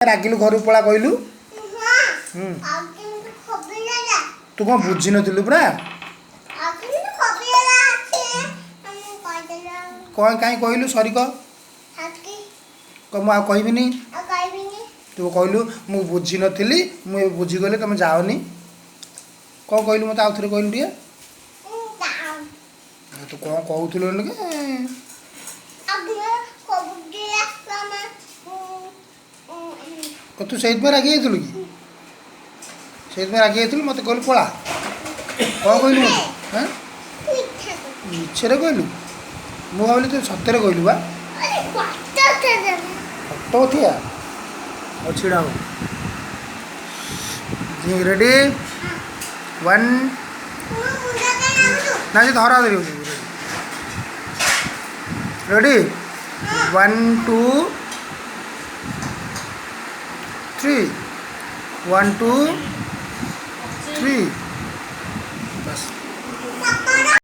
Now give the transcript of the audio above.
ରାଗିଲୁ ଘରୁ ପଳା କହିଲୁ। ତୁ କ'ଣ ବୁଝି ନଥିଲୁ ପୁରା କ'ଣ କାହିଁ କହିଲୁ ସରି କହ ମୁଁ ଆଉ କହିବିନି। ତୁ କହିଲୁ ମୁଁ ବୁଝିନଥିଲି ମୁଁ ଏବେ ବୁଝିଗଲି ତମେ ଯାଅନି କ'ଣ କହିଲୁ ମୋତେ ଆଉ ଥରେ କହିଲୁ ଟିକେ। ତୁ କ'ଣ କହୁଥିଲୁ ତୁ ସେଇଥିପାଇଁ ରାଗି ଯାଇଥିଲୁ କି ସେଇଥିପାଇଁ ରାଗି ଯାଇଥିଲୁ ମୋତେ କହିଲୁ ପଳା କ'ଣ କହିଲୁ ମୋତେ ମିଛରେ କହିଲୁ ମୁଁ ଭାବିଲି ତୁ ସତରେ କହିଲୁ ବା ଫଟୋ ଉଠିଆ ଆଉ ଛିଡ଼ା ହବ ରେଡ଼ି 1 ନା ସେ ଧରା ଧରି ରେଡ଼ି 1 2 3 1 2 3